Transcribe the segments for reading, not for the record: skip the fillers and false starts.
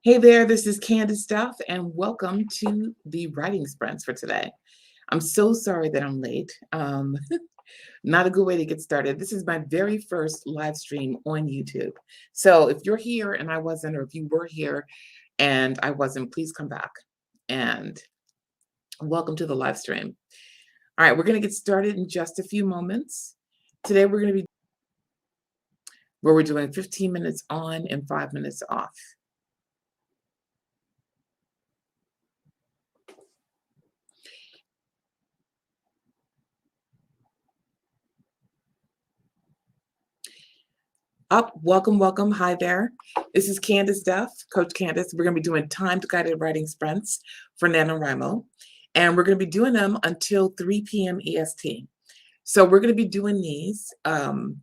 Hey there, this is Candace Duff, and welcome to the writing sprints for today. I'm so sorry that I'm late. Not a good way to get started. This is my very first live stream on YouTube. So if you're here and I wasn't, or if you were here and I wasn't, please come back and welcome to the live stream. All right, we're going to get started in just a few moments. Today we're going to be where we're doing 15 minutes on and 5 minutes off. Welcome. Hi there. This is Candace Duff, Coach Candace. We're going to be doing time-guided writing sprints for Nanowrimo, and we're going to be doing them until 3 p.m. EST. So we're going to be doing these in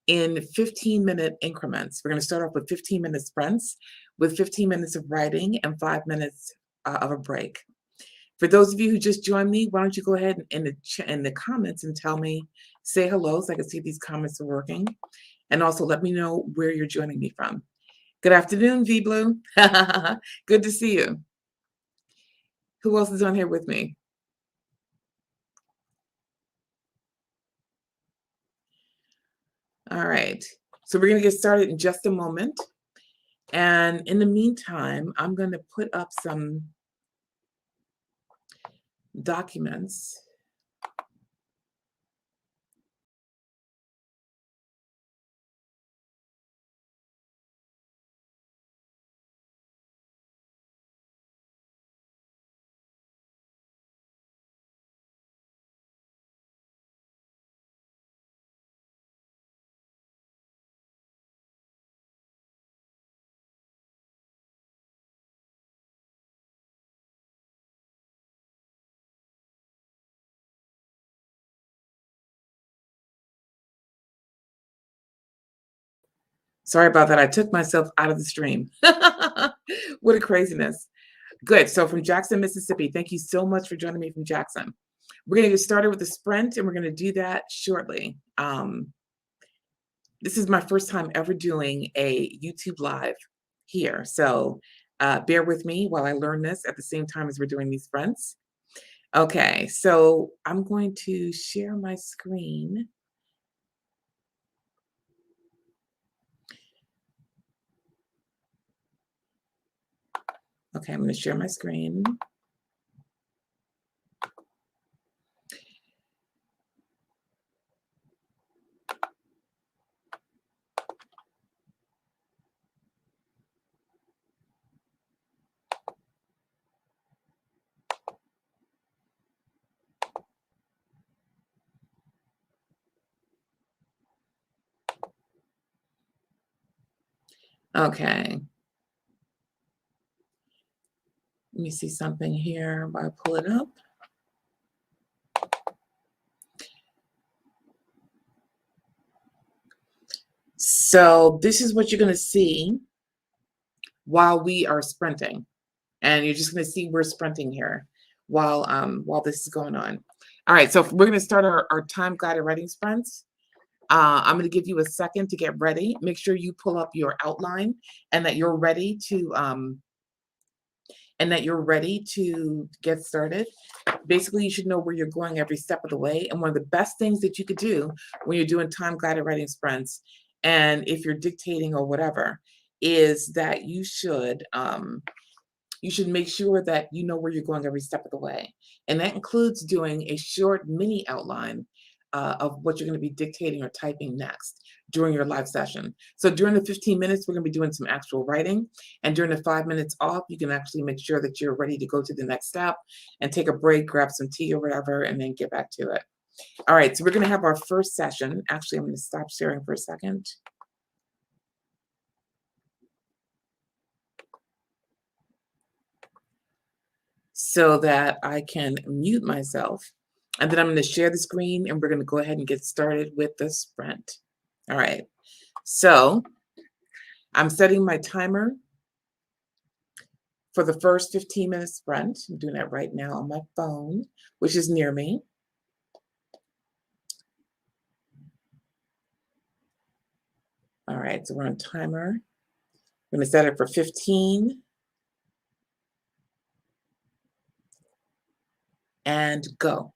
15-minute increments. We're going to start off with 15-minute sprints with 15 minutes of writing and 5 minutes of a break. For those of you who just joined me, why don't you go ahead and in the comments and tell me, say hello so I can see if these comments are working. And also let me know where you're joining me from. Good afternoon, V Blue. Good to see you. Who else is on here with me? All right. So we're going to get started in just a moment. And in the meantime, I'm going to put up some documents. Sorry about that. I took myself out of the stream. What a craziness. Good. So from Jackson, Mississippi, thank you so much for joining me from Jackson. We're going to get started with the sprint, and we're going to do that shortly. This is my first time ever doing a YouTube live here. So bear with me while I learn this at the same time as we're doing these sprints. Okay, so I'm going to share my screen. Okay, I'm going to share my screen. Okay. Let me see something here while I pull it up. So this is what you're going to see while we are sprinting. And you're just going to see we're sprinting here while this is going on. All right, so we're going to start our time-guided writing sprints. I'm going to give you a second to get ready. Make sure you pull up your outline and that you're ready to get started. Basically, you should know where you're going every step of the way. And one of the best things that you could do when you're doing time-guided writing sprints, and if you're dictating or whatever, is that you should make sure that you know where you're going every step of the way. And that includes doing a short mini outline of what you're going to be dictating or typing next during your live session. So during the 15 minutes, we're going to be doing some actual writing. And during the 5 minutes off, you can actually make sure that you're ready to go to the next step and take a break, grab some tea or whatever, and then get back to it. All right, so we're going to have our first session. Actually, I'm going to stop sharing for a second. So that I can mute myself. And then I'm going to share the screen and we're going to go ahead and get started with the sprint. All right. So I'm setting my timer for the first 15-minute sprint. I'm doing that right now on my phone, which is near me. All right. So we're on timer. I'm going to set it for 15 and go.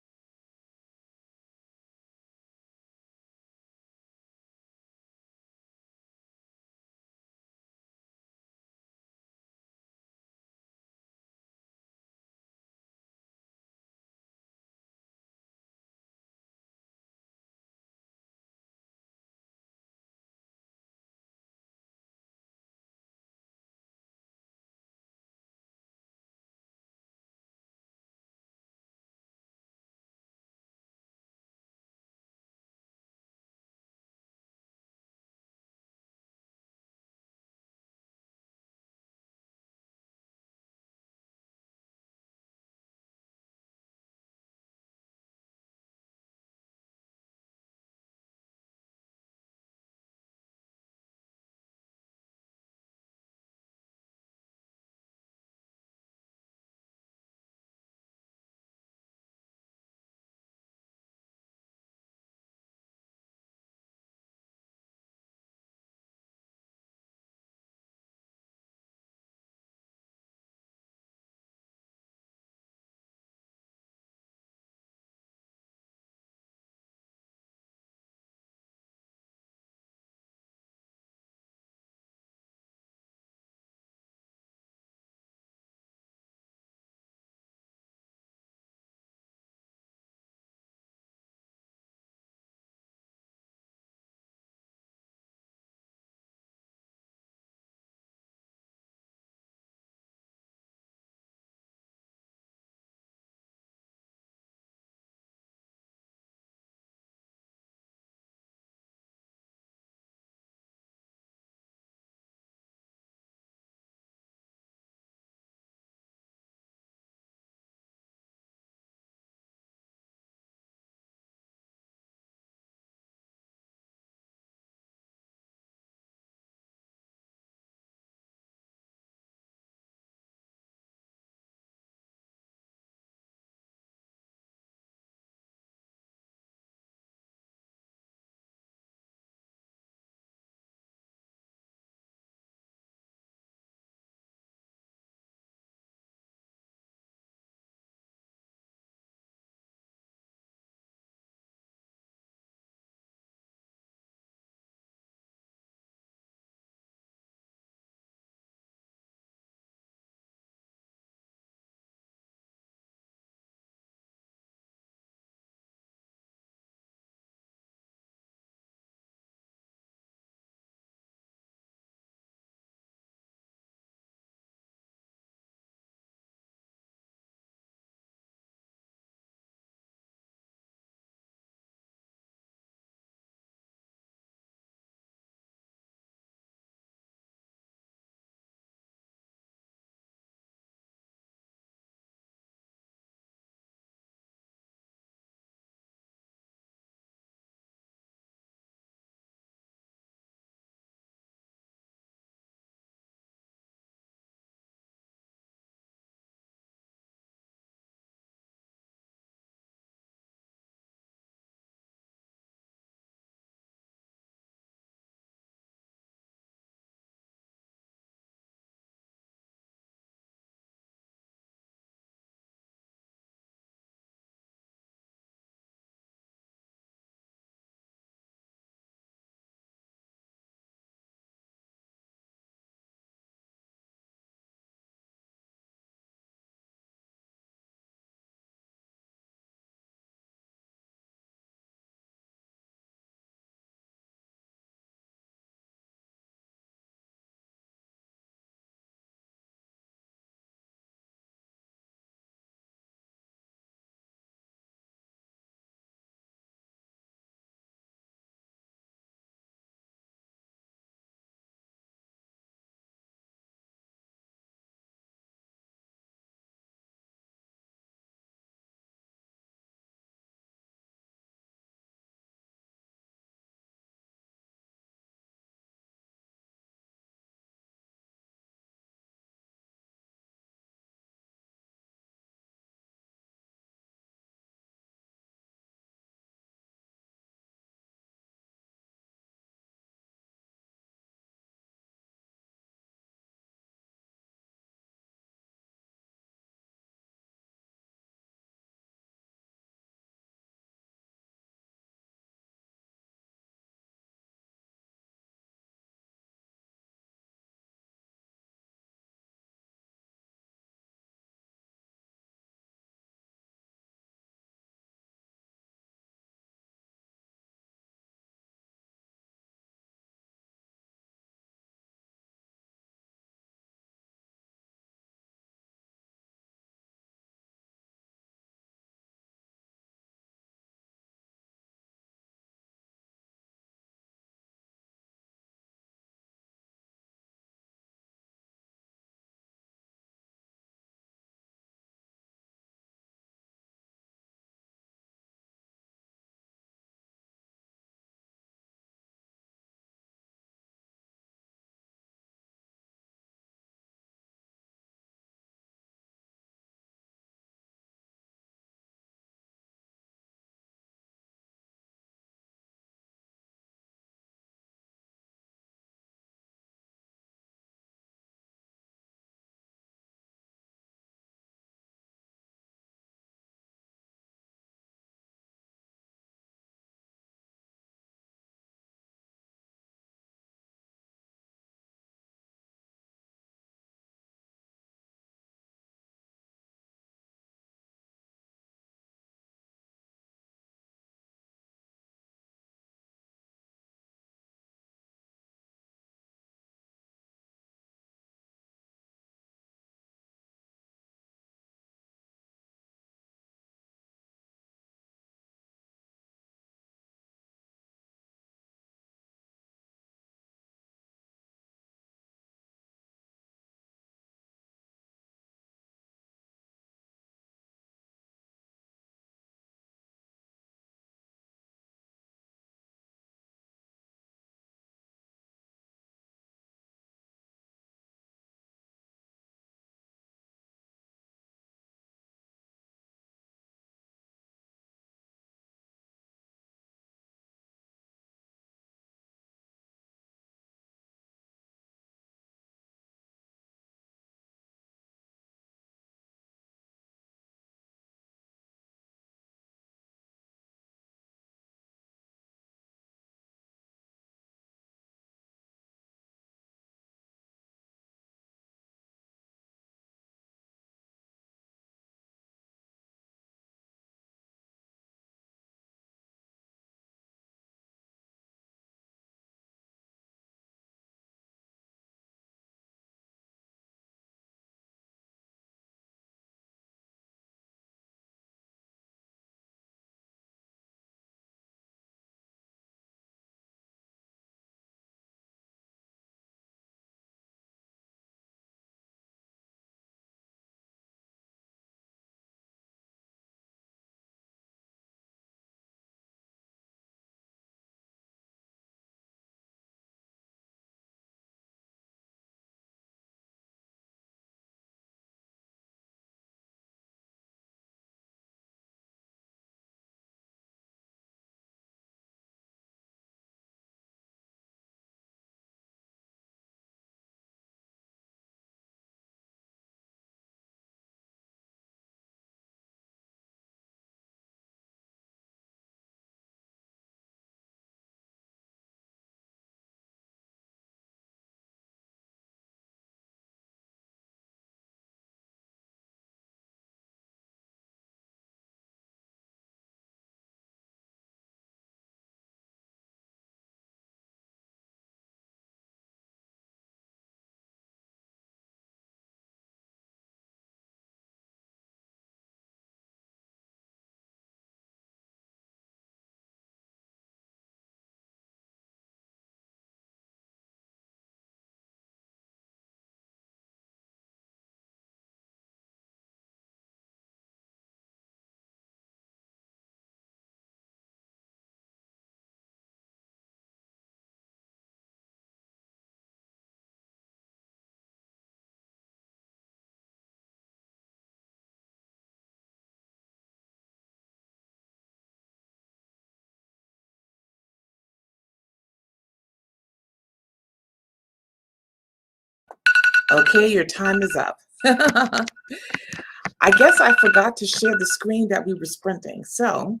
Okay, your time is up. I guess I forgot to share the screen that we were sprinting. So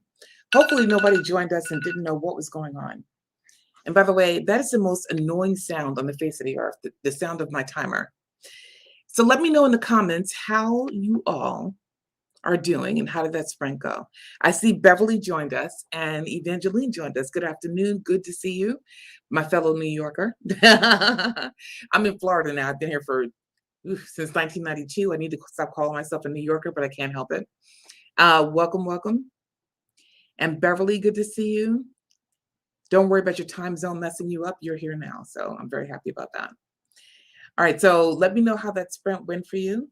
hopefully nobody joined us and didn't know what was going on. And by the way, that is the most annoying sound on the face of the earth, the sound of my timer. So let me know in the comments how you all are doing and how did that sprint go? I see Beverly joined us and Evangeline joined us. Good afternoon. Good to see you, my fellow New Yorker. I'm in Florida now. I've been here for since 1992. I need to stop calling myself a New Yorker, but I can't help it. Welcome, welcome. And Beverly, good to see you. Don't worry about your time zone messing you up. You're here now. So I'm very happy about that. All right. So let me know how that sprint went for you.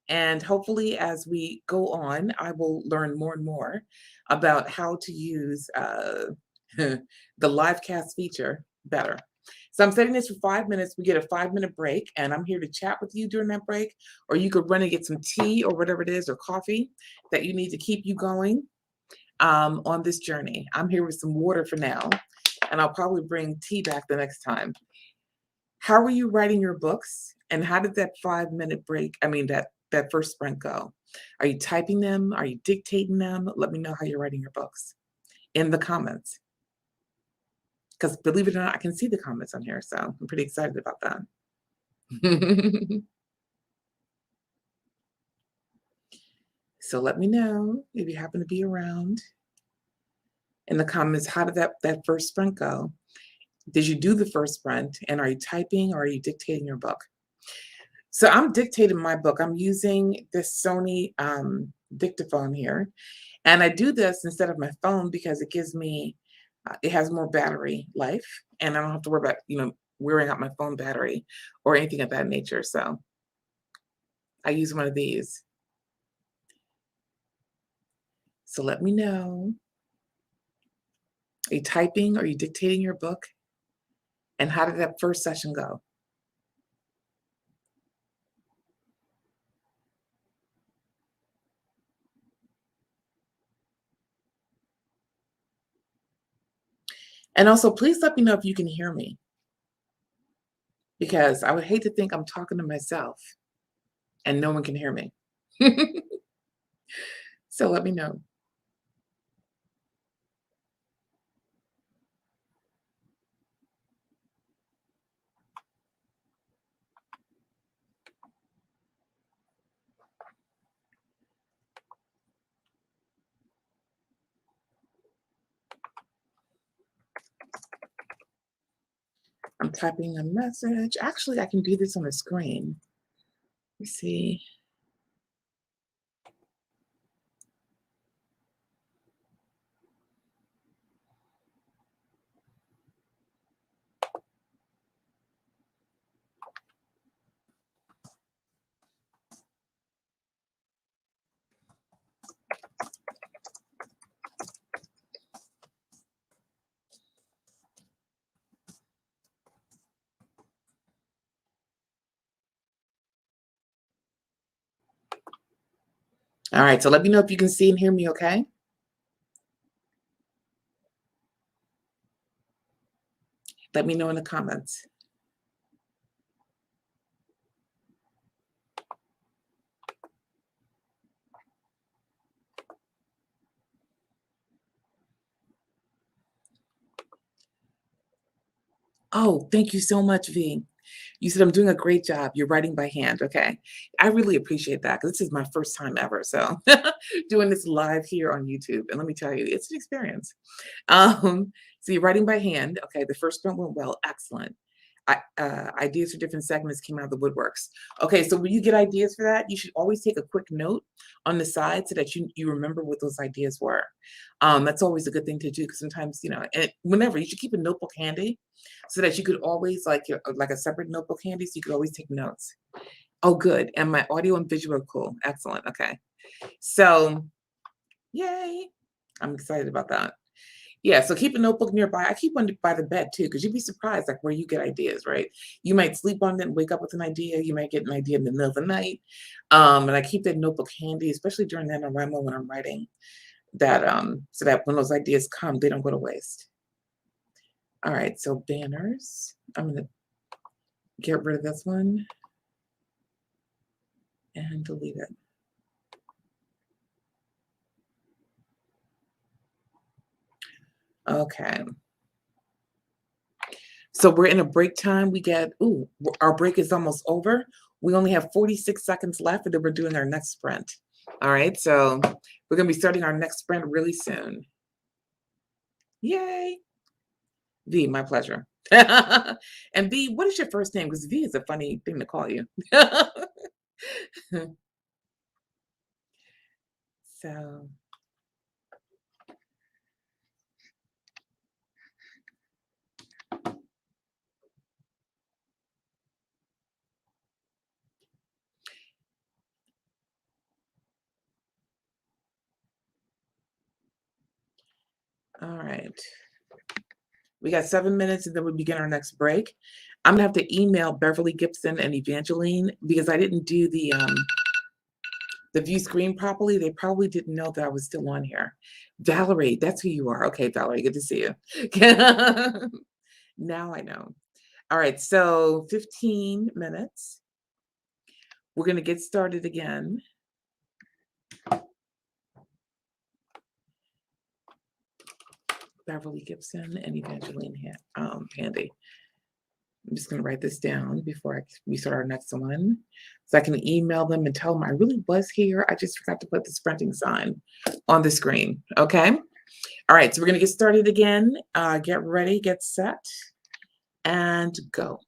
And hopefully, as we go on, I will learn more and more about how to use the live cast feature better. So I'm setting this for 5 minutes. We get a 5-minute break, and I'm here to chat with you during that break. Or you could run and get some tea or whatever it is, or coffee that you need to keep you going on this journey. I'm here with some water for now, and I'll probably bring tea back the next time. How are you writing your books, and how did that 5-minute break, that first sprint go? Are you typing them? Are you dictating them? Let me know how you're writing your books in the comments. Because believe it or not, I can see the comments on here, so I'm pretty excited about that. So let me know if you happen to be around in the comments. How did that first sprint go? Did you do the first sprint, and are you typing or are you dictating your book? So I'm dictating my book. I'm using this Sony dictaphone here. And I do this instead of my phone because it gives me, it has more battery life. And I don't have to worry about, wearing out my phone battery or anything of that nature. So I use one of these. So let me know. Are you typing? Are you dictating your book? And how did that first session go? And also, please let me know if you can hear me, because I would hate to think I'm talking to myself and no one can hear me. So let me know. I'm typing a message. Actually, I can do this on the screen. Let me see. All right, so let me know if you can see and hear me, okay? Let me know in the comments. Oh, thank you so much, V. You said I'm doing a great job. You're writing by hand, okay? I really appreciate that because this is my first time ever. So doing this live here on YouTube. And let me tell you, it's an experience. So you're writing by hand. Okay, the first sprint went well. Excellent. Ideas for different segments came out of the woodworks. Okay, so when you get ideas for that, you should always take a quick note on the side so that you remember what those ideas were. That's always a good thing to do because sometimes, and whenever you should keep a notebook handy so that you could always like a separate notebook handy so you could always take notes. Oh, good. And my audio and visual are cool. Excellent. Okay. So, yay. I'm excited about that. Yeah, so keep a notebook nearby. I keep one by the bed too, because you'd be surprised like where you get ideas, right? You might sleep on it and wake up with an idea. You might get an idea in the middle of the night. And I keep that notebook handy, especially during Nanowrimo when I'm writing, that so that when those ideas come, they don't go to waste. All right, so banners. I'm gonna Get rid of this one and delete it. Okay. So we're in a break time. We get, ooh, our break is almost over. We only have 46 seconds left, and then we're doing our next sprint. All right, so we're going to be starting our next sprint really soon. Yay. V, my pleasure. And V, what is your first name? Because V is a funny thing to call you. So, all right. We got 7 minutes and then we begin our next break. I'm gonna have to email Beverly Gibson and Evangeline because I didn't do the view screen properly. They probably didn't know that I was still on here. Valerie, that's who you are. Okay, Valerie, good to see you. Now I know. All right, so 15 minutes. We're gonna get started again. Beverly Gibson and Evangeline Handy. I'm just going to write this down before we start our next one. So I can email them and tell them I really was here. I just forgot to put the sprinting sign on the screen. Okay. All right. So we're going to get started again. Get ready, get set, and go.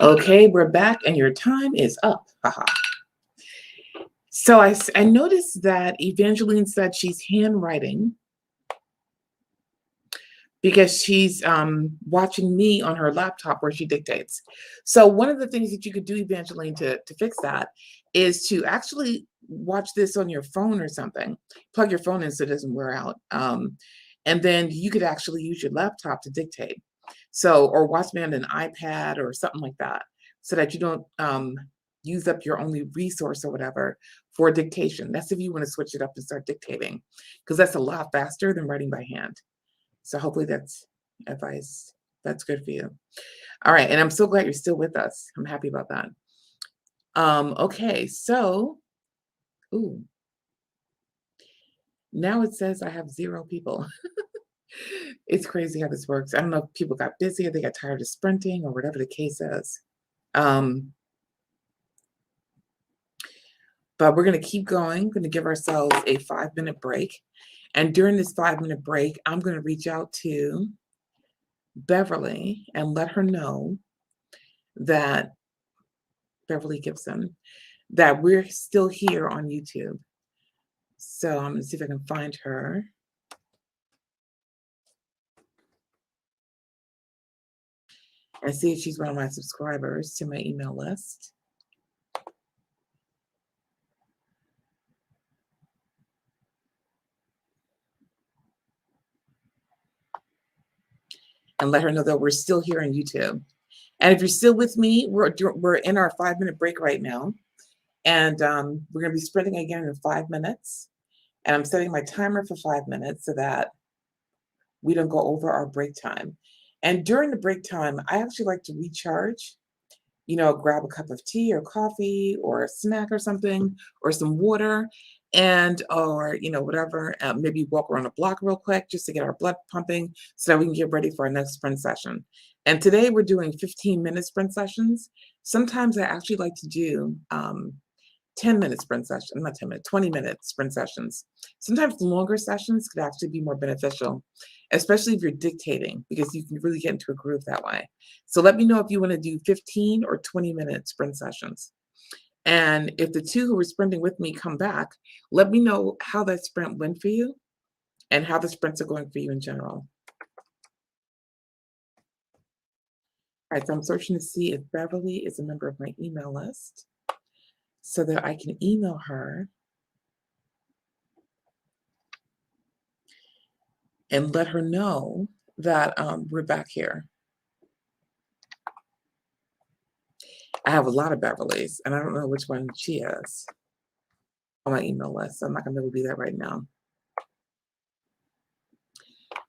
Okay, we're back and your time is up. Haha. So I noticed that Evangeline said she's handwriting because she's watching me on her laptop where she dictates. So one of the things that you could do, Evangeline, to fix that is to actually watch this on your phone or something. Plug your phone in so it doesn't wear out. And then you could actually use your laptop to dictate. So, or watch me on an iPad or something like that so that you don't use up your only resource or whatever for dictation. That's if you want to switch it up and start dictating, because that's a lot faster than writing by hand. So hopefully that's advice that's good for you. All right, and I'm so glad you're still with us. I'm happy about that. Okay, so, ooh, now it says I have 0 people. It's crazy how this works. I don't know if people got busy or they got tired of sprinting or whatever the case is. But we're going to keep going. We're going to give ourselves a 5-minute break. And during this 5-minute break, I'm going to reach out to Beverly and let her know that, Beverly Gibson, that we're still here on YouTube. So I'm going to see if I can find her. And see if she's one of my subscribers to my email list. And let her know that we're still here on YouTube. And if you're still with me, we're in our 5-minute break right now. And we're going to be sprinting again in 5 minutes. And I'm setting my timer for 5 minutes so that we don't go over our break time. And during the break time, I actually like to recharge, grab a cup of tea or coffee or a snack or something, or some water, or whatever, maybe walk around the block real quick just to get our blood pumping so that we can get ready for our next sprint session. And today we're doing 15-minute sprint sessions. Sometimes I actually like to do 10-minute sprint sessions, not 10 minutes, 20-minute sprint sessions. Sometimes longer sessions could actually be more beneficial, especially if you're dictating, because you can really get into a groove that way. So let me know if you want to do 15 or 20-minute sprint sessions. And if the two who were sprinting with me come back, let me know how that sprint went for you and how the sprints are going for you in general. All right, so I'm searching to see if Beverly is a member of my email list so that I can email her and let her know that we're back here. I have a lot of Beverlys, and I don't know which one she is on my email list. So I'm not going to be able to do that right now.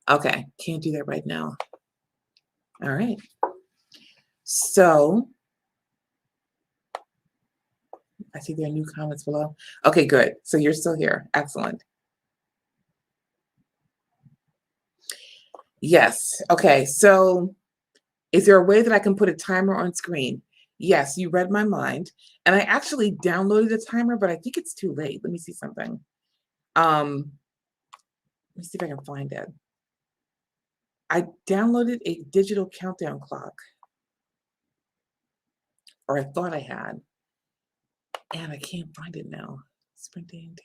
Okay, can't do that right now. All right. So I see there are new comments below. Okay, good. So you're still here. Excellent. Yes. Okay, so is there a way that I can put a timer on screen? Yes, you read my mind. And I actually downloaded a timer, but I think it's too late. Let me see something. Let me see if I can find it. I downloaded a digital countdown clock, or I thought I had, and I can't find it now. Sprinting.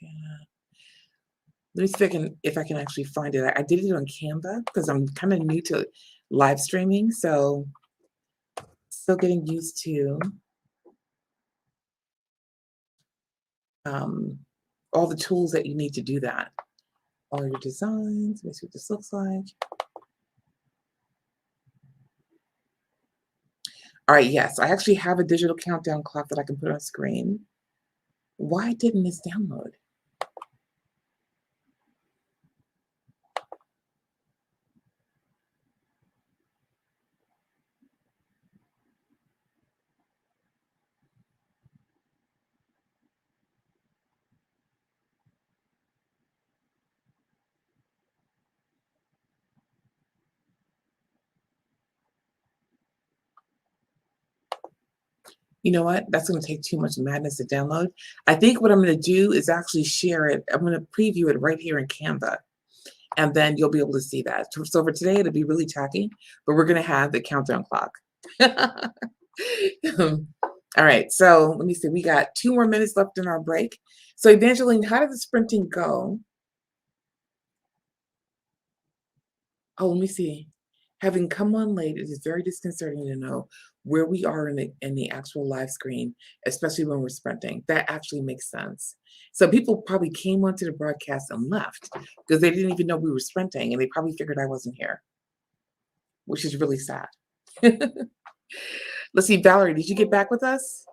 Let me see if I can actually find it. I did it on Canva because I'm kind of new to live streaming, so still getting used to all the tools that you need to do that. All your designs. Let me see what this looks like. All right, yes, I actually have a digital countdown clock that I can put on screen. Why didn't this download? You know what? That's going to take too much madness to download. I think what I'm going to do is actually share it. I'm going to preview it right here in Canva, and then you'll be able to see that. So for today, it'll be really tacky, but we're going to have the countdown clock. All right, so let me see. We got 2 more minutes left in our break. So, Evangeline, how did the sprinting go? Oh, let me see. Having come on late, it is very disconcerting to know where we are in the actual live screen, especially when we're sprinting. That actually makes sense. So people probably came onto the broadcast and left because they didn't even know we were sprinting, and they probably figured I wasn't here, which is really sad. Let's see, Valerie, did you get back with us?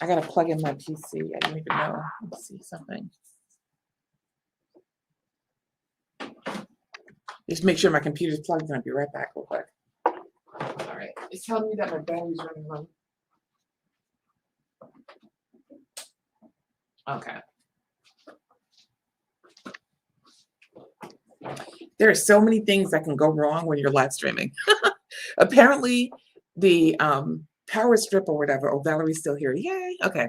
I gotta plug in my PC. I didn't even know. Let's see something. Just make sure my computer's plugged in. I'll be right back real quick. All right. It's telling me that my battery's running low. Okay. There are so many things that can go wrong when you're live streaming. Apparently, the power strip or whatever. Oh, Valerie's still here. Yay. Okay.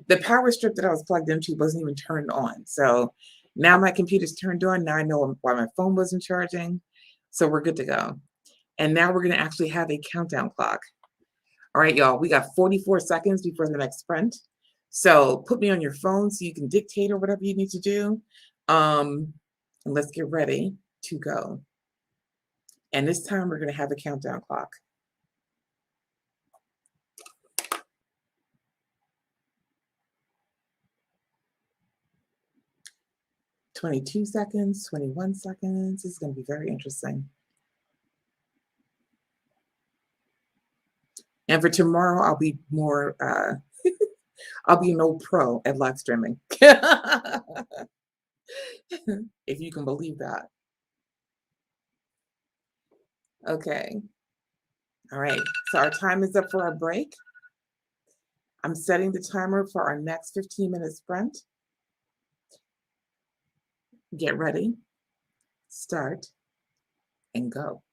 The power strip that I was plugged into wasn't even turned on. So now my computer's turned on. Now I know why my phone wasn't charging. So we're good to go. And now we're going to actually have a countdown clock. All right, y'all. We got 44 seconds before the next sprint. So put me on your phone so you can dictate or whatever you need to do. And let's get ready to go. And this time we're going to have a countdown clock. 22 seconds, 21 seconds. This is going to be very interesting. And for tomorrow, I'll be more, I'll be an old pro at live streaming. If you can believe that. Okay. All right. So our time is up for our break. I'm setting the timer for our next 15-minute sprint. Get ready, start, and go.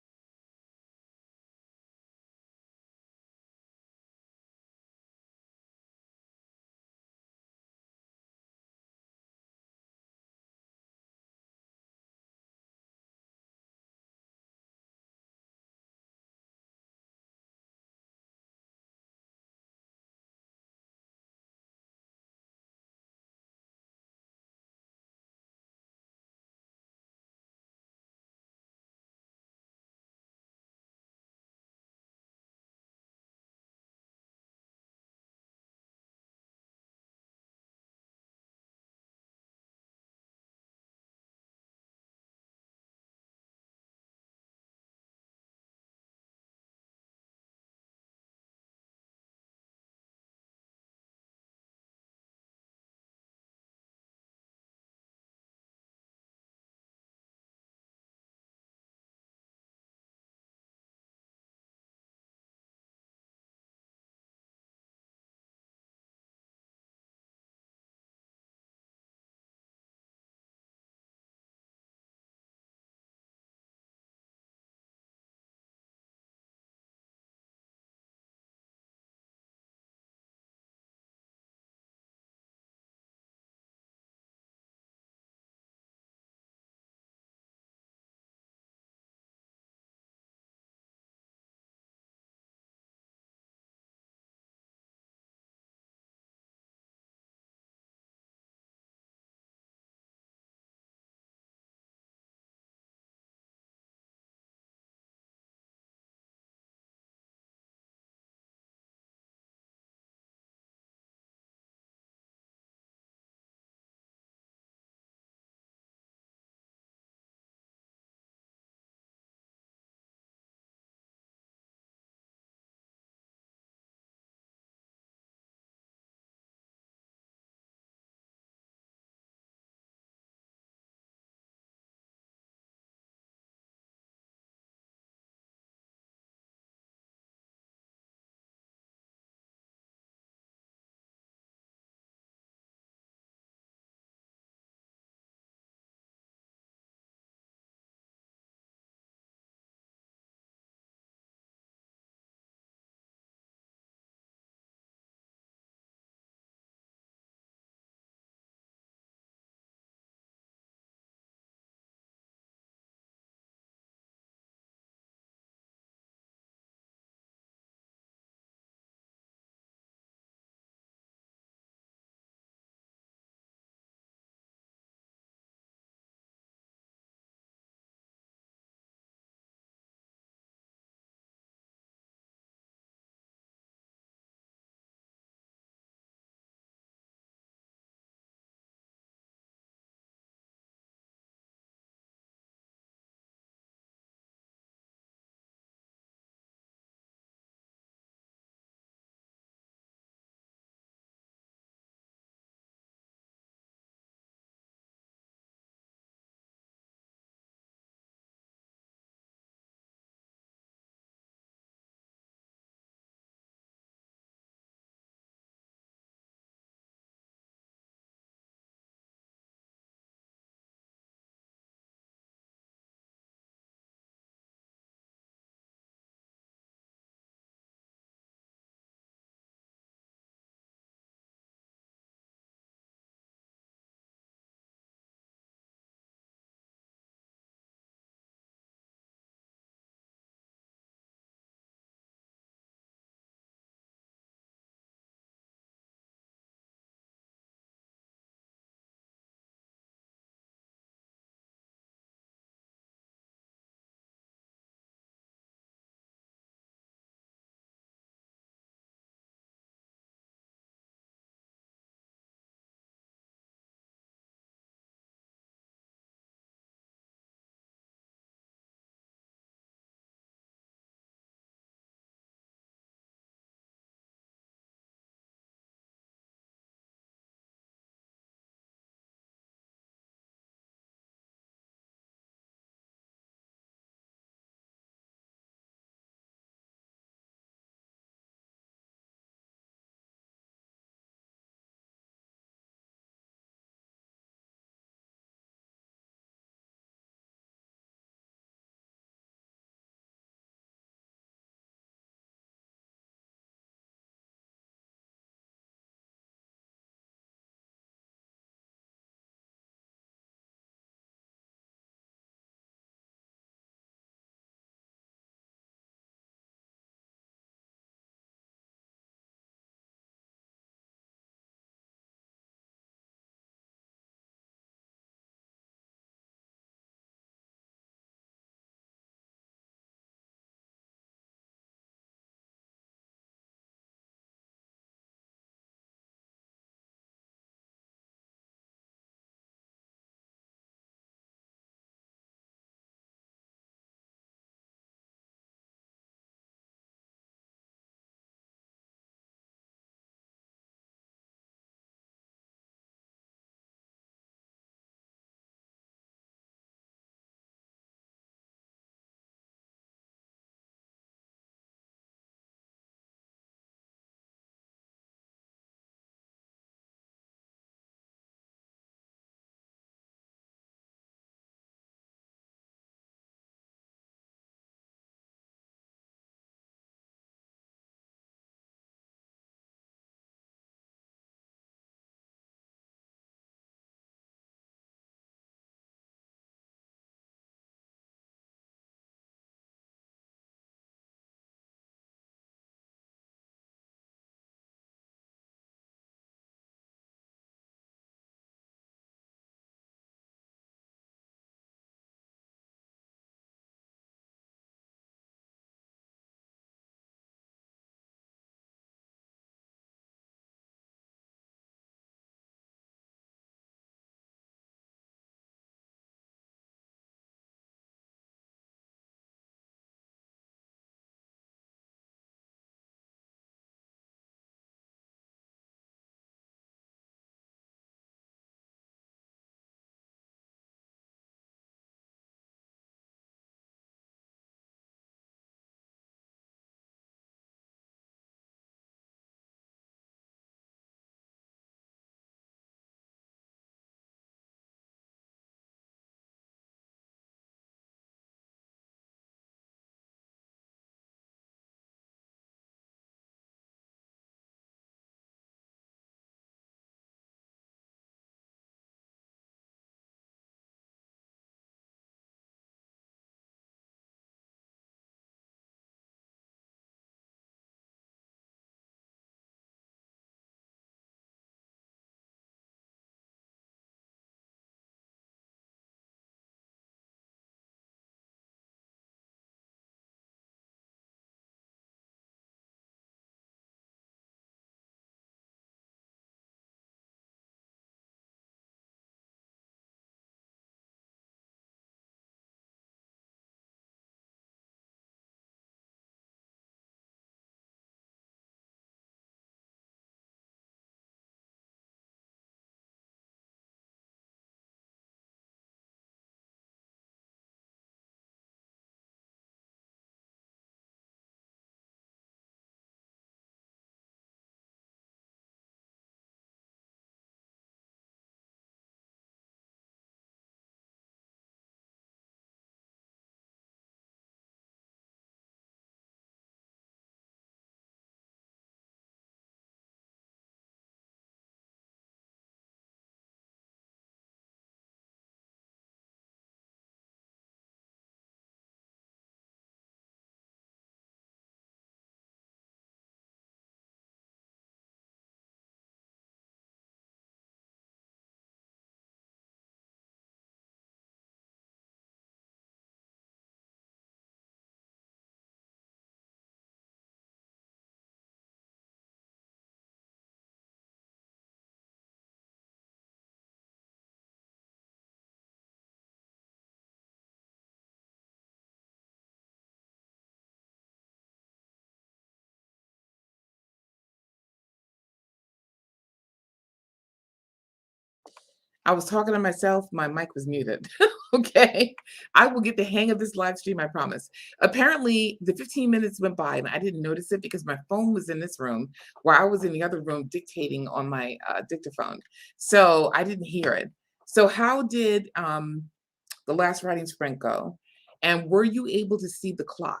I was talking to myself, my mic was muted. Okay. I will get the hang of this live stream, I promise. Apparently, the 15 minutes went by and I didn't notice it because my phone was in this room where I was in the other room dictating on my dictaphone. So I didn't hear it. So, how did the last writing sprint go? And were you able to see the clock?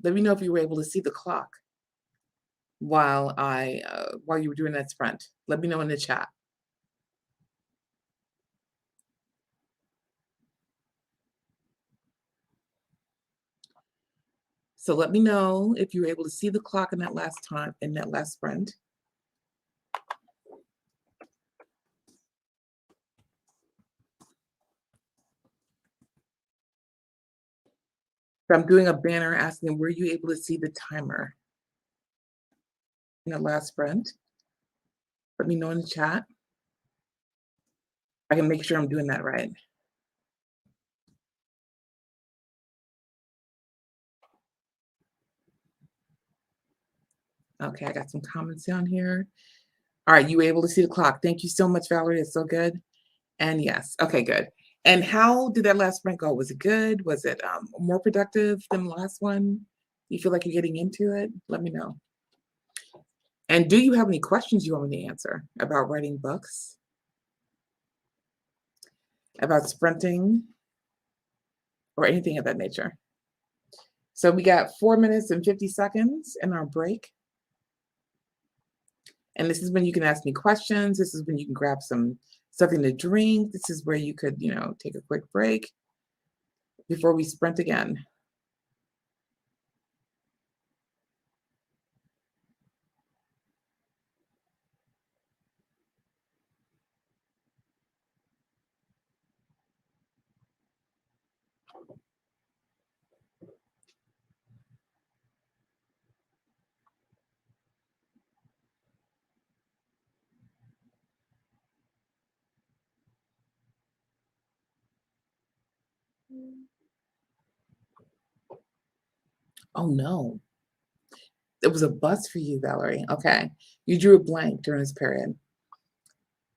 Let me know if you were able to see the clock while you were doing that sprint. Let me know in the chat. So let me know if you were able to see the clock in that last sprint. So I'm doing a banner asking, were you able to see the timer in the last sprint? Let me know in the chat. I can make sure I'm doing that right. Okay, I got some comments down here. All right, you were able to see the clock. Thank you so much, Valerie. It's so good. And yes, okay, good. And how did that last sprint go? Was it good? Was it more productive than the last one? Do you feel like you're getting into it? Let me know. And do you have any questions you want me to answer about writing books, about sprinting, or anything of that nature? So we got 4 minutes and 50 seconds in our break. And this is when you can ask me questions. This is when you can grab something to drink. This is where you could, take a quick break before we sprint again. Oh no. It was a bust for you, Valerie. Okay. You drew a blank during this period.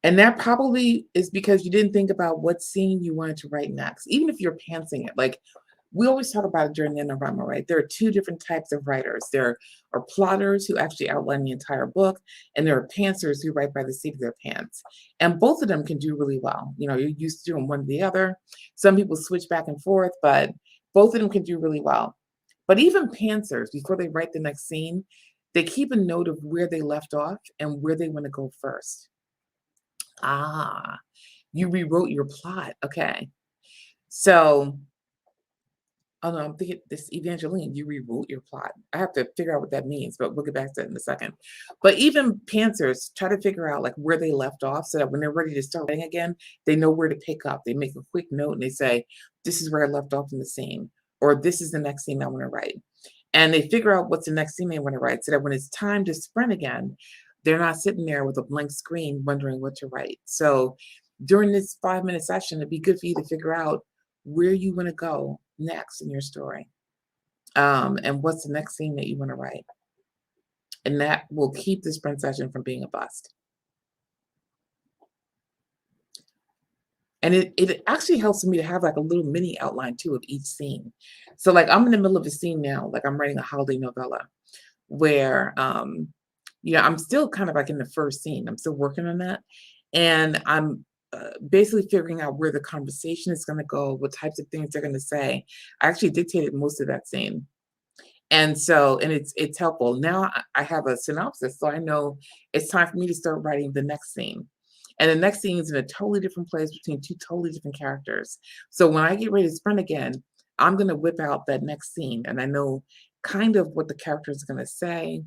And that probably is because you didn't think about what scene you wanted to write next, even if you're pantsing it. Like we always talk about it during Nanowrimo, right? There are two different types of writers. There are plotters who actually outline the entire book, and there are pantsers who write by the seat of their pants. And both of them can do really well. You're used to doing one or the other. Some people switch back and forth, but both of them can do really well. But even pantsers, before they write the next scene, they keep a note of where they left off and where they want to go first. Ah, you rewrote your plot. Okay. So, oh no, I'm thinking this Evangeline, you rewrote your plot. I have to figure out what that means, but we'll get back to it in a second. But even pantsers try to figure out like where they left off so that when they're ready to start writing again, they know where to pick up. They make a quick note and they say, this is where I left off in the scene, or this is the next scene I want to write. And they figure out what's the next scene they want to write so that when it's time to sprint again, they're not sitting there with a blank screen wondering what to write. So during this 5-minute session, it'd be good for you to figure out where you want to go next in your story, and what's the next scene that you want to write. And that will keep the sprint session from being a bust. And it actually helps me to have like a little mini outline too of each scene. So like I'm in the middle of a scene now, like I'm writing a holiday novella where I'm still kind of like in the first scene. I'm still working on that. And I'm basically figuring out where the conversation is going to go, what types of things they're going to say. I actually dictated most of that scene. And so, and it's helpful. Now I have a synopsis, so I know it's time for me to start writing the next scene. And the next scene is in a totally different place between two totally different characters. So when I get ready to sprint again, I'm going to whip out that next scene, and I know kind of what the character is going to say,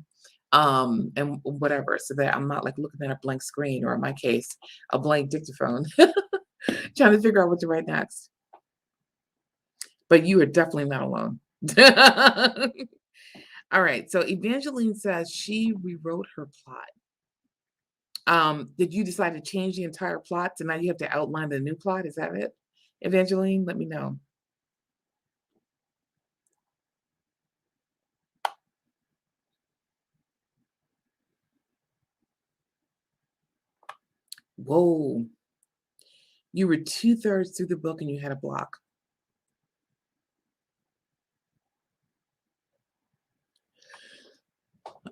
and whatever, so that I'm not like looking at a blank screen, or in my case, a blank dictaphone, trying to figure out what to write next. But you are definitely not alone. All right, so Evangeline says she rewrote her plot. Did you decide to change the entire plot, so now you have to outline the new plot? Is that it, Evangeline? Let me know. Whoa, you were 2/3 through the book and you had a block.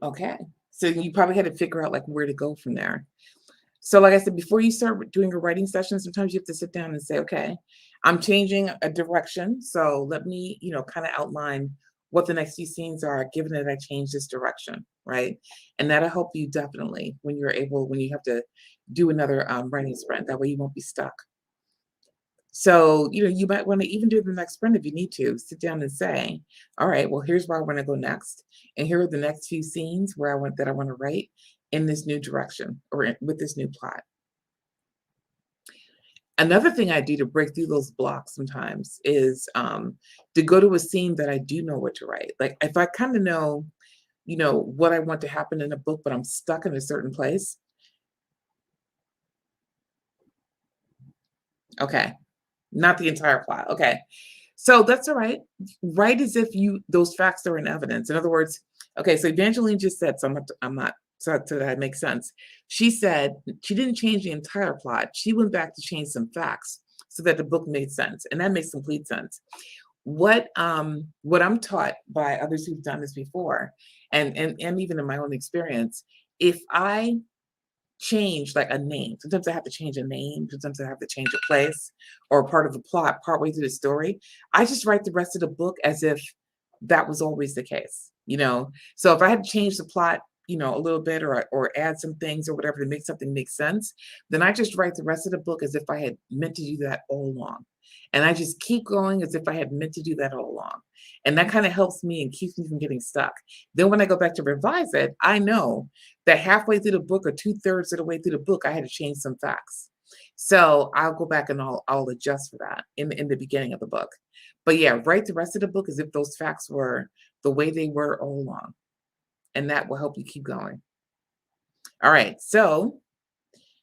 Okay. So you probably had to figure out like where to go from there. So like I said, before you start doing a writing session, sometimes you have to sit down and say, okay, I'm changing a direction. So let me, kind of outline what the next few scenes are, given that I changed this direction, right? And that'll help you definitely when you have to do another writing sprint. That way you won't be stuck. So, you might want to even do the next sprint if you need to. Sit down and say, all right, well, here's where I want to go next. And here are the next few scenes where I want to write in this new direction or with this new plot. Another thing I do to break through those blocks sometimes is to go to a scene that I do know what to write. Like if I kind of know, what I want to happen in a book, but I'm stuck in a certain place. Okay. Not the entire plot. Okay. So that's all right. Write as if those facts are in evidence. In other words, okay, so Evangeline just said, so I'm not so that makes sense. She said she didn't change the entire plot. She went back to change some facts so that the book made sense. And that makes complete sense. What I'm taught by others who've done this before, and even in my own experience, if I change like a name. Sometimes I have to change a name, sometimes I have to change a place or part of the plot partway through the story. I just write the rest of the book as if that was always the case. So if I had to change the plot, a little bit or add some things or whatever to make something make sense, then I just write the rest of the book as if I had meant to do that all along. And I just keep going as if I had meant to do that all along. And that kind of helps me and keeps me from getting stuck. Then when I go back to revise it, I know that halfway through the book or 2/3 of the way through the book, I had to change some facts. So I'll go back and I'll adjust for that in the beginning of the book. But yeah, write the rest of the book as if those facts were the way they were all along. And that will help you keep going. All right. So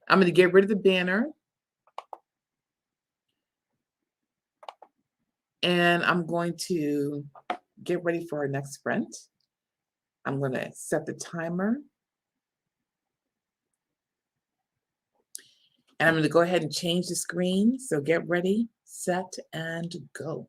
I'm going to get rid of the banner and I'm going to get ready for our next sprint. I'm going to set the timer and I'm going to go ahead and change the screen. So get ready, set, and go.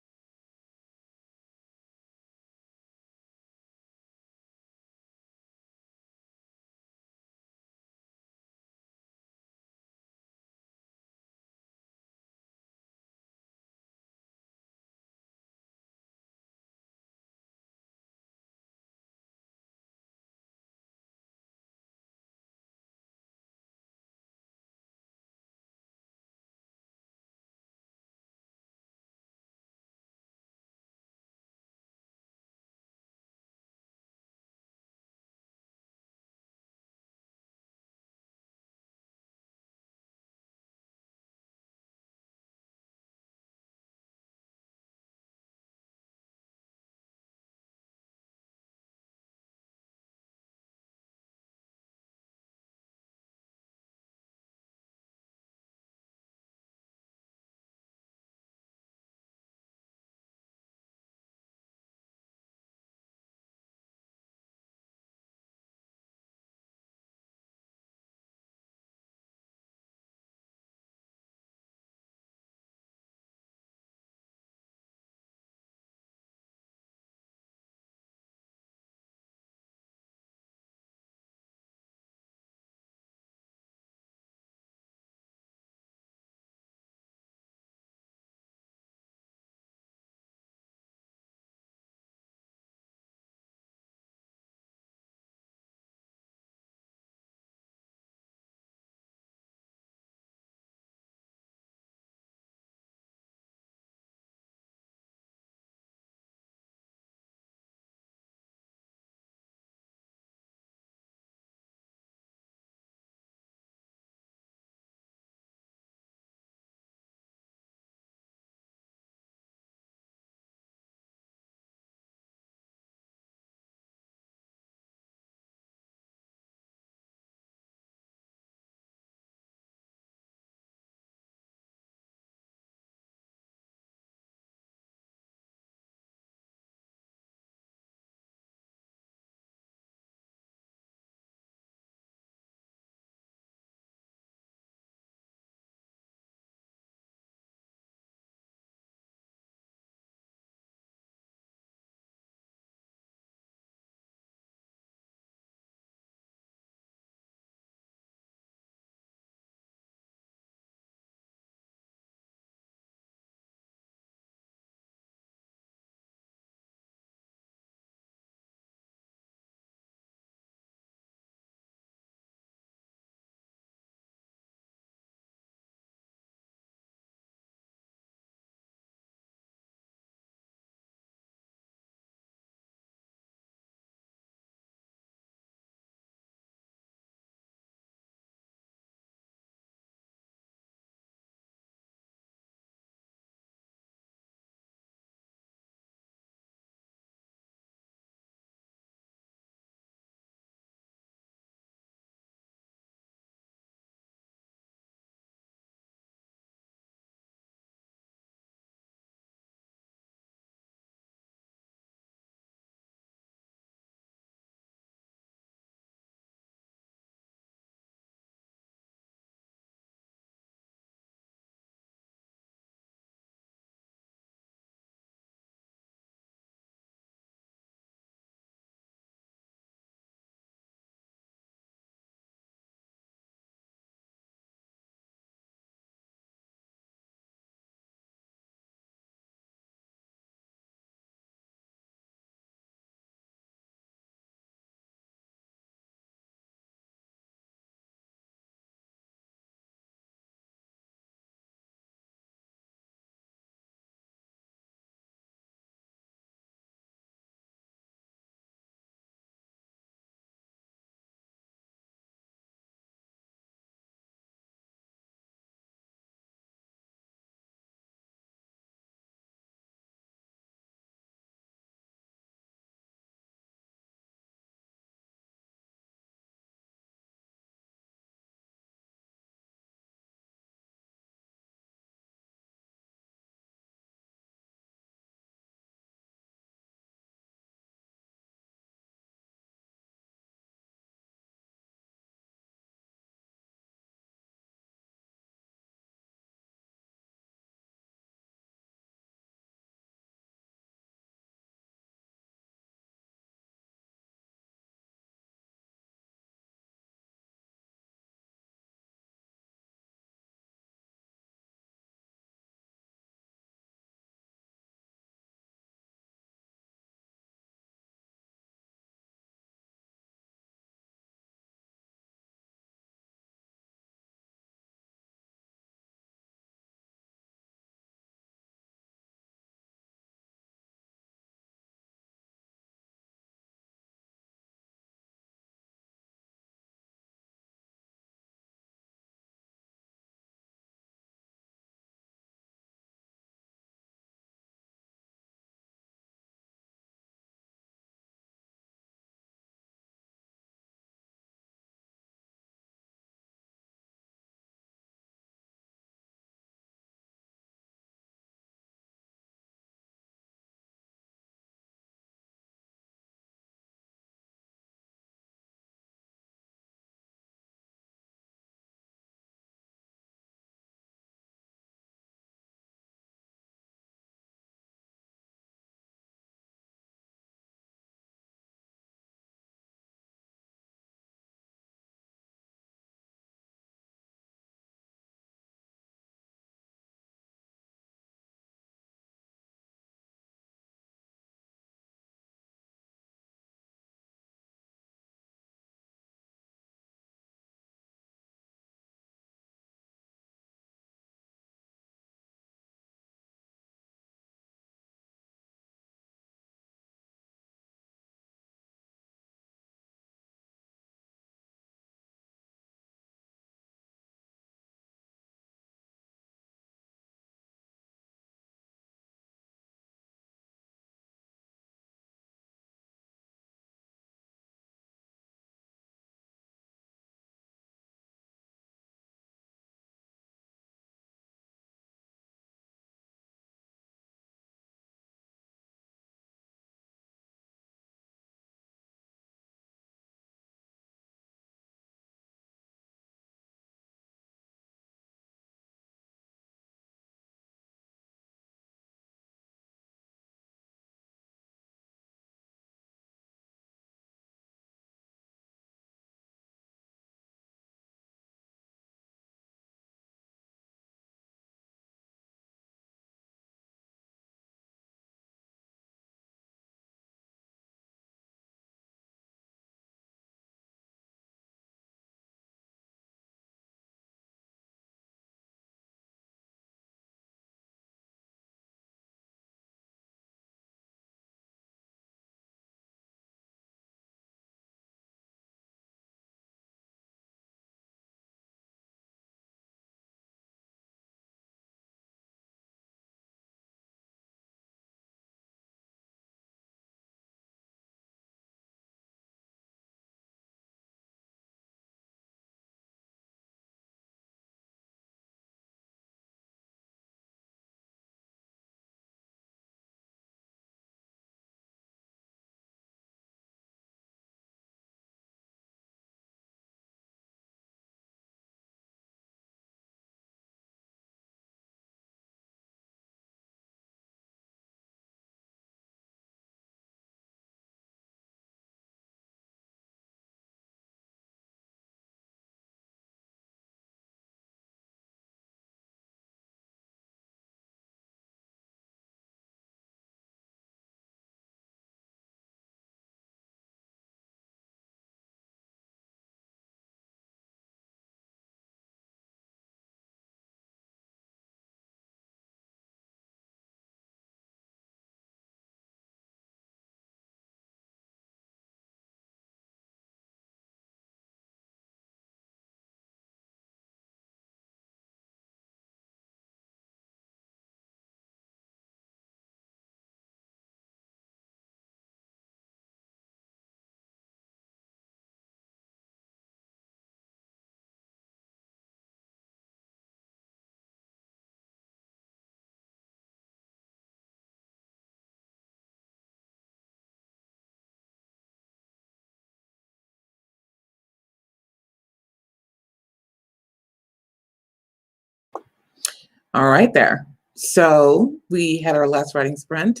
All right there. So we had our last writing sprint.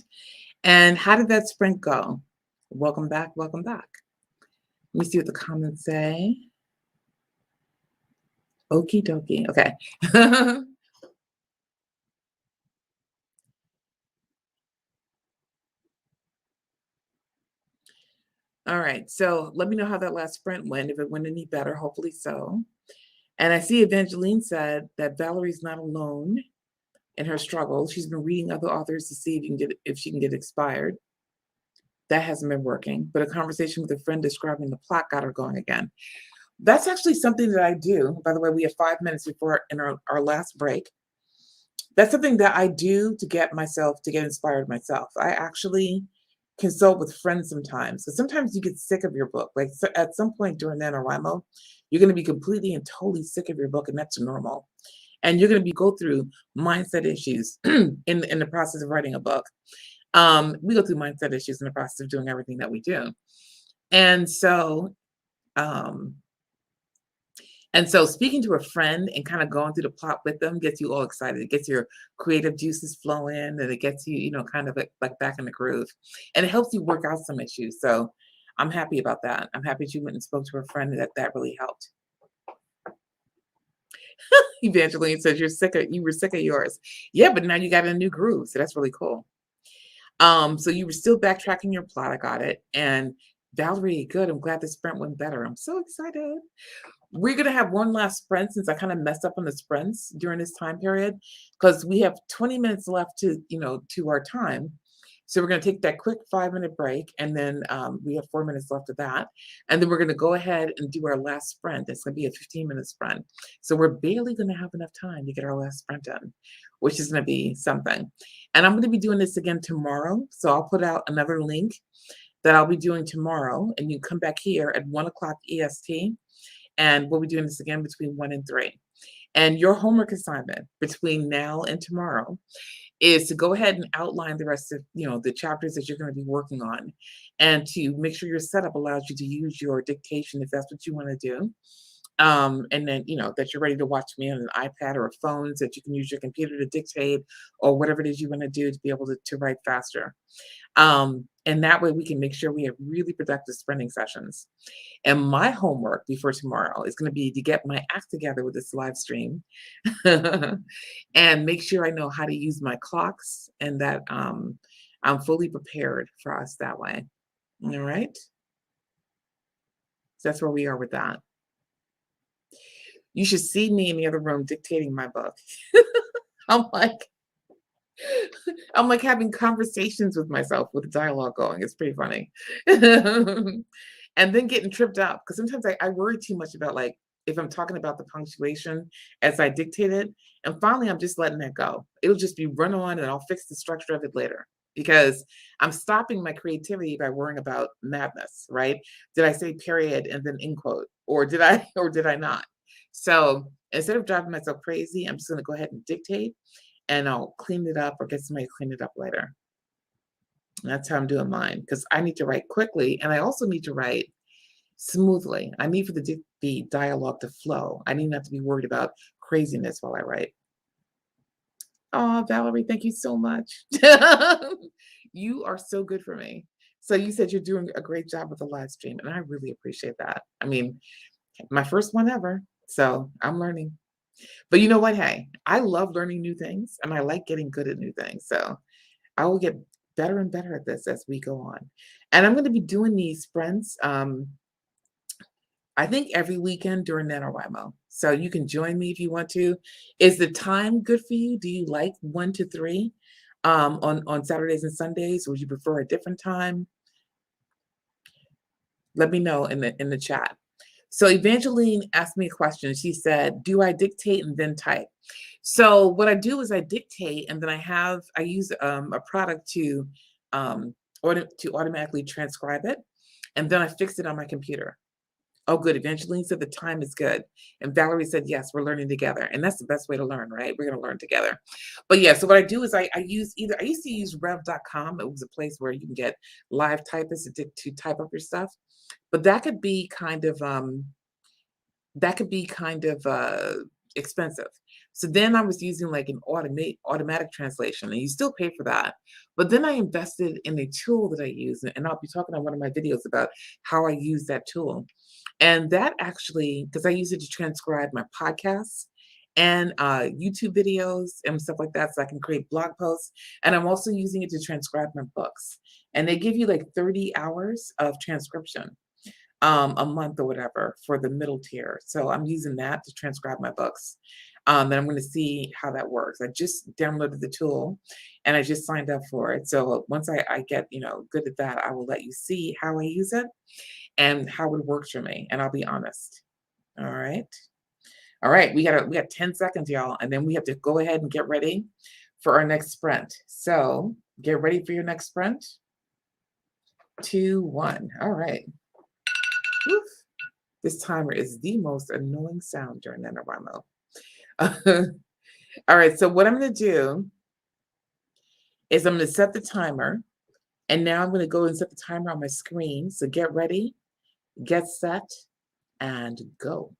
And how did that sprint go? Welcome back. Welcome back. Let me see what the comments say. Okie dokie. Okay. All right. So let me know how that last sprint went. If it went any better, hopefully so. And I see Evangeline said that Valerie's not alone in her struggle. She's been reading other authors to see if she can get expired. That hasn't been working. But a conversation with a friend describing the plot got her going again. That's actually something that I do. By the way, we have 5 minutes before in our last break. That's something that I do to get inspired myself. I actually consult with friends sometimes. So sometimes you get sick of your book. Like so at some point during NaNoWriMo, you're going to be completely and totally sick of your book, and that's normal. And you're going to be go through mindset issues in the process of writing a book. We go through mindset issues in the process of doing everything that we do. And so um, speaking to a friend and kind of going through the plot with them gets you all excited. It gets your creative juices flowing, and it gets you, kind of like back in the groove. And it helps you work out some issues. So I'm happy about that. I'm happy that you went and spoke to a friend that really helped. Evangeline says you were sick of yours. Yeah, but now you got a new groove. So that's really cool. So you were still backtracking your plot. I got it. And Valerie, good. I'm glad the sprint went better. I'm so excited. We're going to have one last sprint since I kind of messed up on the sprints during this time period, because we have 20 minutes left to our time. So we're going to take that quick 5-minute break, and then we have 4 minutes left of that. And then we're going to go ahead and do our last sprint. It's going to be a 15-minute sprint. So we're barely going to have enough time to get our last sprint done, which is going to be something. And I'm going to be doing this again tomorrow. So I'll put out another link that I'll be doing tomorrow, and you come back here at 1 o'clock EST. And we'll be doing this again between 1 and 3. And your homework assignment between now and tomorrow is to go ahead and outline the rest of, the chapters that you're going to be working on, and to make sure your setup allows you to use your dictation if that's what you want to do. And then, that you're ready to watch me on an iPad or a phone, so that you can use your computer to dictate or whatever it is you want to do to be able to write faster. And that way we can make sure we have really productive sprinting sessions. And my homework before tomorrow is going to be to get my act together with this live stream and make sure I know how to use my clocks, and that I'm fully prepared for us that way. All right. So that's where we are with that. You should see me in the other room dictating my book. I'm like, I'm like having conversations with myself with the dialogue going. It's pretty funny. And then getting tripped up, because sometimes I worry too much about, like, if I'm talking about the punctuation as I dictate it. And finally, I'm just letting that go. It'll just be run on, and I'll fix the structure of it later, because I'm stopping my creativity by worrying about madness, right? Did I say period and then end quote? Or did I not? So instead of driving myself crazy, I'm just going to go ahead and dictate, and I'll clean it up or get somebody to clean it up later. And that's how I'm doing mine, because I need to write quickly, and I also need to write smoothly. I need for the dialogue to flow. I need not to be worried about craziness while I write. Oh, Valerie, thank you so much. You are so good for me. So you said you're doing a great job with the live stream, and I really appreciate that. I mean, my first one ever, so I'm learning. But you know what? Hey, I love learning new things, and I like getting good at new things. So I will get better and better at this as we go on. And I'm going to be doing these sprints, I think every weekend during NaNoWriMo. So you can join me if you want to. Is the time good for you? Do you like 1 to 3 on Saturdays and Sundays? Would you prefer a different time? Let me know in the chat. So Evangeline asked me a question. She said, do I dictate and then type? So what I do is I dictate, and then I use a product to automatically transcribe it, and then I fix it on my computer. Oh, good. Evangeline said the time is good. And Valerie said, yes, we're learning together. And that's the best way to learn, right? We're going to learn together. But yeah, so what I do is I used to use rev.com. It was a place where you can get live typists to type up your stuff. But that could be kind of expensive. So then I was using like an automatic translation, and you still pay for that. But then I invested in a tool that I use, and I'll be talking on one of my videos about how I use that tool. And that actually, because I use it to transcribe my podcasts and YouTube videos and stuff like that, so I can create blog posts. And I'm also using it to transcribe my books. And they give you like 30 hours of transcription a month or whatever for the middle tier. So I'm using that to transcribe my books. And I'm going to see how that works. I just downloaded the tool and I just signed up for it. So once I get, good at that, I will let you see how I use it and how it works for me. And I'll be honest. All right. All right. We got 10 seconds, y'all. And then we have to go ahead and get ready for our next sprint. So get ready for your next sprint. 2, 1. All right. Woof. This timer is the most annoying sound during Nanowrimo. All right, so what I'm going to do is I'm going to set the timer, and now I'm going to go and set the timer on my screen. So get ready, get set, and go.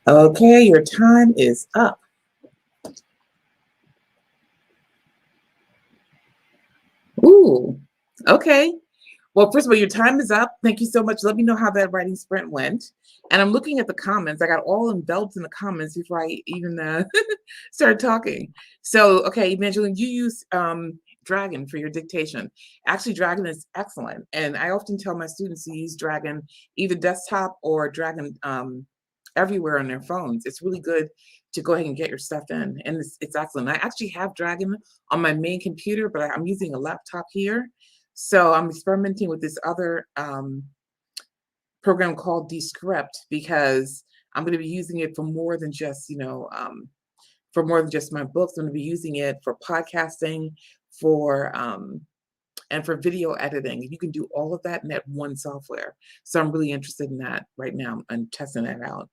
Okay, your time is up. Ooh, okay. Well, first of all, your time is up. Thank you so much. Let me know how that writing sprint went. And I'm looking at the comments. I got all enveloped in the comments before I even started talking. So, okay, Evangeline, you use Dragon for your dictation. Actually, Dragon is excellent. And I often tell my students to use Dragon, either desktop or Dragon everywhere on their phones. It's really good to go ahead and get your stuff in. And it's excellent. I actually have Dragon on my main computer, but I'm using a laptop here. So I'm experimenting with this other program called Descript because I'm going to be using it for more than just, for more than just my books. I'm going to be using it for podcasting, for and for video editing. You can do all of that in that one software. So I'm really interested in that right now. I'm testing that out.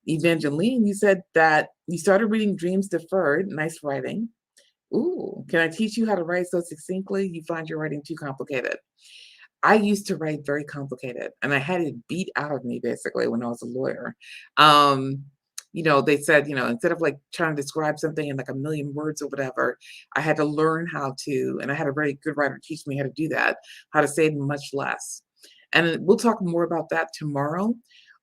Evangeline, you said that you started reading Dreams Deferred. Nice writing. Ooh, can I teach you how to write so succinctly? You find your writing too complicated. I used to write very complicated, and I had it beat out of me basically when I was a lawyer. Um, they said, instead of like trying to describe something in like a million words or whatever, I had to learn how to, and I had a very good writer teach me how to do that, how to say it much less. And we'll talk more about that tomorrow.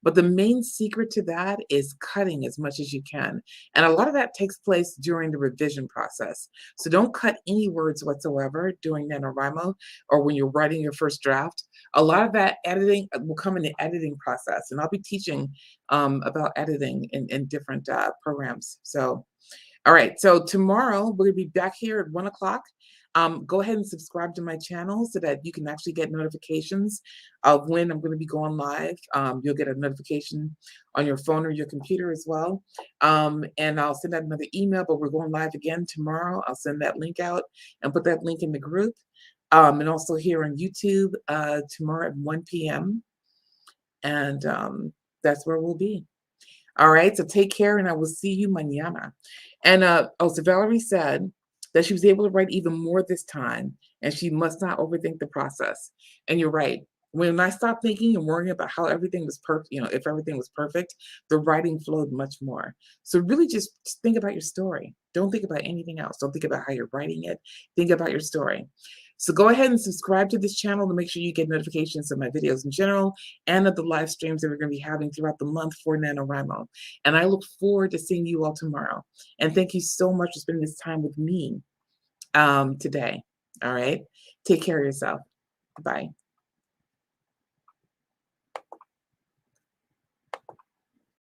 But the main secret to that is cutting as much as you can. And a lot of that takes place during the revision process. So don't cut any words whatsoever during NaNoWriMo or when you're writing your first draft. A lot of that editing will come in the editing process. And I'll be teaching about editing in different programs. So all right, so tomorrow we're gonna be back here at 1 o'clock. Go ahead and subscribe to my channel so that you can actually get notifications of when I'm gonna be going live. You'll get a notification on your phone or your computer as well. And I'll send out another email, but we're going live again tomorrow. I'll send that link out and put that link in the group. And also here on YouTube tomorrow at 1 p.m. And that's where we'll be. All right, so take care and I will see you mañana. And so Valerie said that she was able to write even more this time and she must not overthink the process. And you're right. When I stopped thinking and worrying about how everything was perfect, if everything was perfect, the writing flowed much more. So really just think about your story. Don't think about anything else. Don't think about how you're writing it. Think about your story. So go ahead and subscribe to this channel to make sure you get notifications of my videos in general and of the live streams that we're going to be having throughout the month for NaNoWriMo. And I look forward to seeing you all tomorrow. And thank you so much for spending this time with me today. All right. Take care of yourself. Bye.